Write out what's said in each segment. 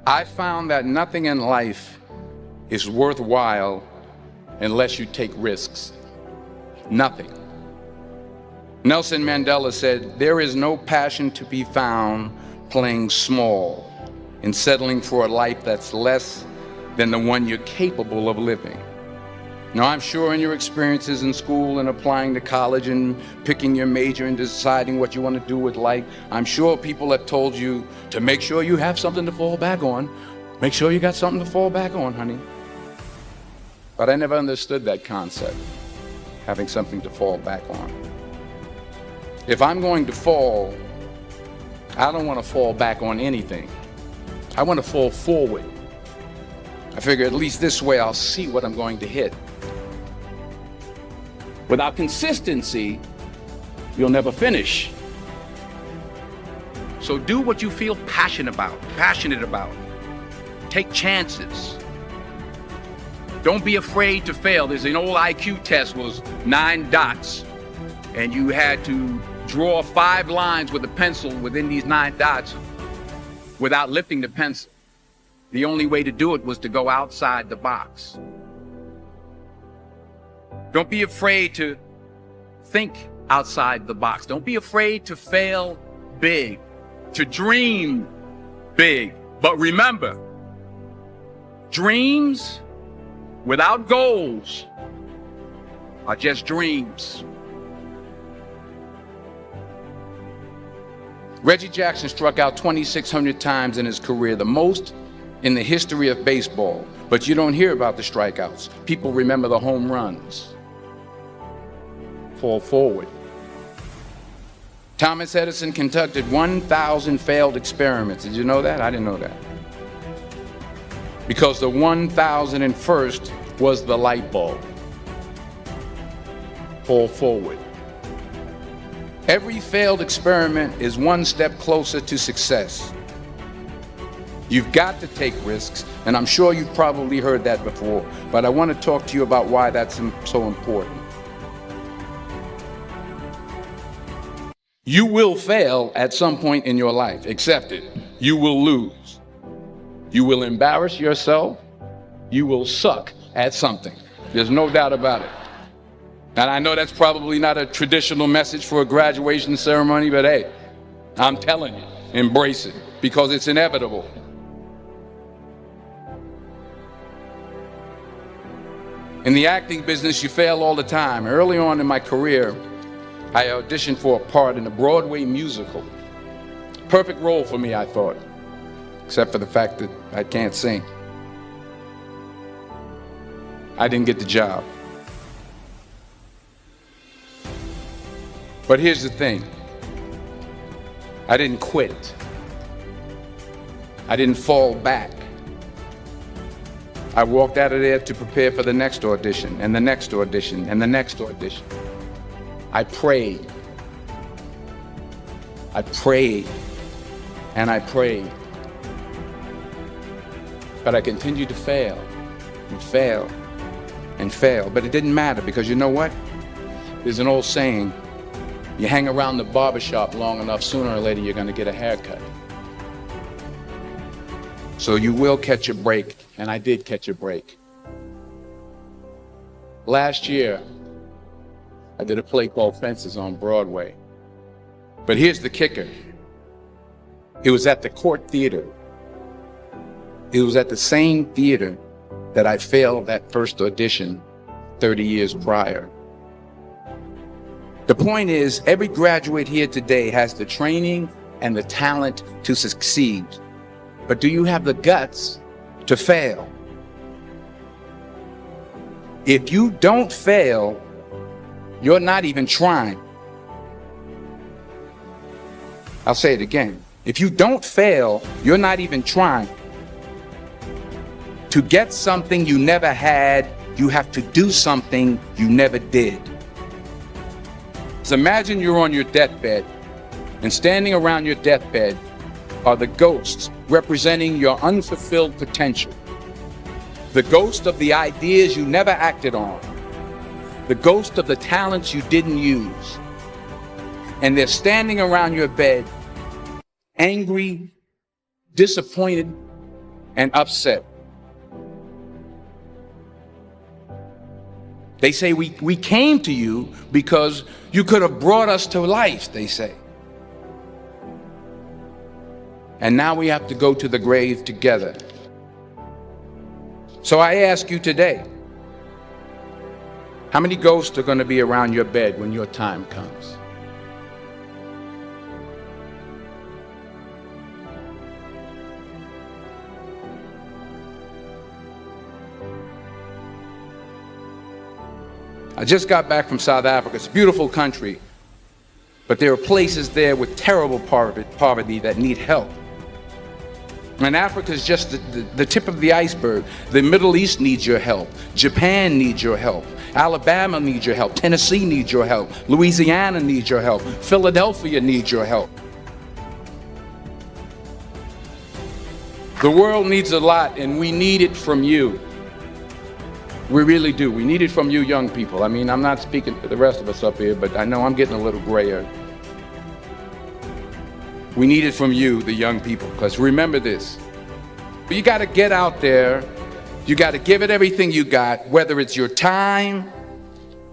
I found that nothing in life is worthwhile unless you take risks. Nothing. Nelson Mandela said, "There is no passion to be found playing small and settling for a life that's less than the one you're capable of living." Now, I'm sure in your experiences in school and applying to college and picking your major and deciding what you want to do with life, I'm sure people have told you to make sure you have something to fall back on. Make sure you got something to fall back on, honey. But I never understood that concept, having something to fall back on. If I'm going to fall, I don't want to fall back on anything. I want to fall forward. I figure at least this way I'll see what I'm going to hit. Without consistency, you'll never finish. So do what you feel passionate about. Take chances. Don't be afraid to fail. There's an old IQ test, was 9 dots, and you had to draw 5 lines with a pencil within these 9 dots without lifting the pencil. The only way to do it was to go outside the box. Don't be afraid to think outside the box. Don't be afraid to fail big, to dream big. But remember, dreams without goals are just dreams. Reggie Jackson struck out 2,600 times in his career, the most in the history of baseball. But you don't hear about the strikeouts. People remember the home runs. Fall forward. Thomas Edison conducted 1,000 failed experiments. Did you know that? I didn't know that. Because the 1,001st was the light bulb. Fall forward. Every failed experiment is one step closer to success. You've got to take risks, and I'm sure you've probably heard that before, but I want to talk to you about why that's so important. You will fail at some point in your life. Accept it. You will lose. You will embarrass yourself. You will suck at something. There's no doubt about it. And I know that's probably not a traditional message for a graduation ceremony, but hey, I'm telling you, embrace it, because it's inevitable. In the acting business, you fail all the time. Early on in my career, I auditioned for a part in a Broadway musical. Perfect role for me, I thought, except for the fact that I can't sing. I didn't get the job. But here's the thing. I didn't quit. I didn't fall back. I walked out of there to prepare for the next audition, and the next audition, and the next audition. I prayed. I prayed, and I prayed. But I continued to fail, and fail, and fail. But it didn't matter, because you know what? There's an old saying, you hang around the barbershop long enough, sooner or later you're going to get a haircut. So you will catch a break, and I did catch a break. Last year, I did a play called Fences on Broadway. But here's the kicker. It was at the Court Theater. It was at the same theater that I failed that first audition 30 years prior. The point is, every graduate here today has the training and the talent to succeed. But do you have the guts to fail? If you don't fail, you're not even trying. I'll say it again. If you don't fail, you're not even trying. To get something you never had, you have to do something you never did. So imagine you're on your deathbed, and standing around your deathbed are the ghosts representing your unfulfilled potential. The ghost of the ideas you never acted on. The ghost of the talents you didn't use. And they're standing around your bed, angry, disappointed, and upset. They say we came to you because you could have brought us to life, they say. And now we have to go to the grave together. So I ask you today, how many ghosts are going to be around your bed when your time comes? I just got back from South Africa. It's a beautiful country, but there are places there with terrible poverty that need help. And Africa is just the tip of the iceberg. The Middle East needs your help. Japan needs your help. Alabama needs your help. Tennessee needs your help. Louisiana needs your help. Philadelphia needs your help. The world needs a lot, and we need it from you. We really do. We need it from you young people. I mean, I'm not speaking for the rest of us up here, but I know I'm getting a little grayer. We need it from you, the young people, because remember this. You got to get out there. You got to give it everything you got, whether it's your time,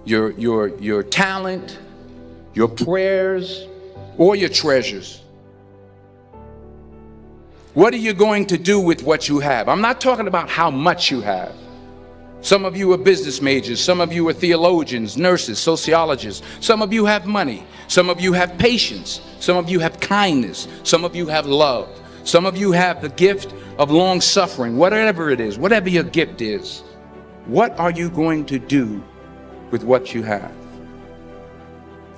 your talent, your prayers, or your treasures. What are you going to do with what you have? I'm not talking about how much you have. Some of you are business majors. Some of you are theologians, nurses, sociologists. Some of you have money. Some of you have patience. Some of you have kindness. Some of you have love. Some of you have the gift of long suffering. Whatever it is, whatever your gift is, what are you going to do with what you have?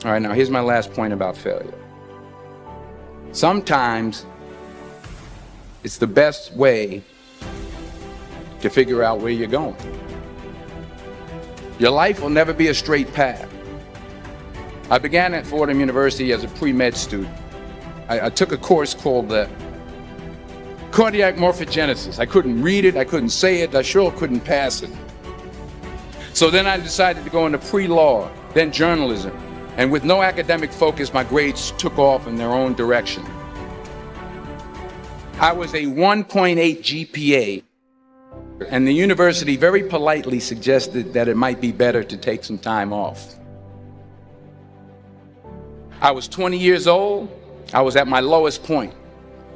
All right, now here's my last point about failure. Sometimes it's the best way to figure out where you're going. Your life will never be a straight path. I began at Fordham University as a pre-med student. I took a course called cardiac morphogenesis. I couldn't read it, I couldn't say it, I sure couldn't pass it. So then I decided to go into pre-law, then journalism. And with no academic focus, my grades took off in their own direction. I was a 1.8 GPA. And the university very politely suggested that it might be better to take some time off. I was 20 years old. I was at my lowest point.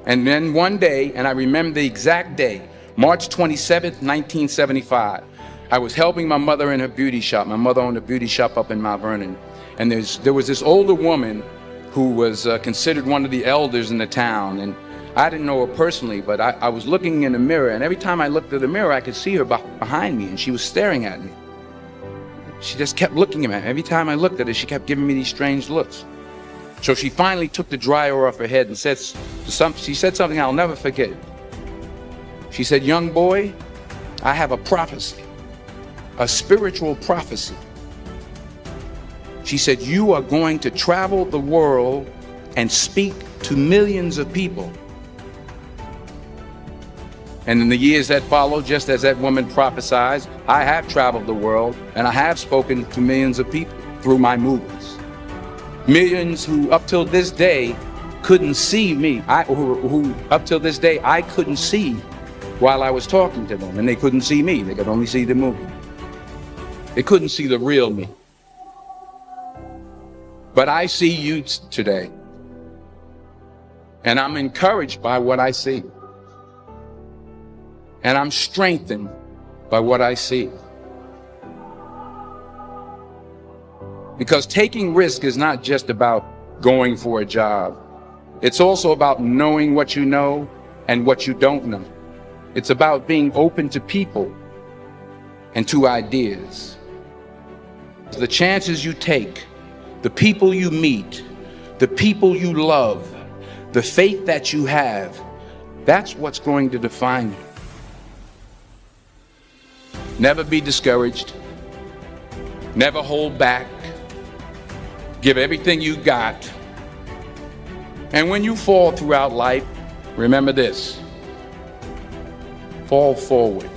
And then one day, and I remember the exact day, March 27th, 1975, I was helping my mother in her beauty shop. My mother owned a beauty shop up in Mount Vernon. And there was this older woman who was considered one of the elders in the town. And I didn't know her personally, but I was looking in the mirror, and every time I looked at the mirror, I could see her behind me, and she was staring at me. She just kept looking at me. Every time I looked at her, she kept giving me these strange looks. So she finally took the dryer off her head and she said something I'll never forget. She said, "Young boy, I have a prophecy, a spiritual prophecy." She said, "You are going to travel the world and speak to millions of people." And in the years that followed, just as that woman prophesied, I have traveled the world and I have spoken to millions of people through my movies. Millions who up till this day couldn't see me, who up till this day I couldn't see while I was talking to them, and they couldn't see me, they could only see the movie. They couldn't see the real me. But I see you today, and I'm encouraged by what I see. And I'm strengthened by what I see. Because taking risk is not just about going for a job. It's also about knowing what you know and what you don't know. It's about being open to people and to ideas. The chances you take, the people you meet, the people you love, the faith that you have, that's what's going to define you. Never be discouraged. Never hold back. Give everything you got. And when you fall throughout life, remember this: fall forward.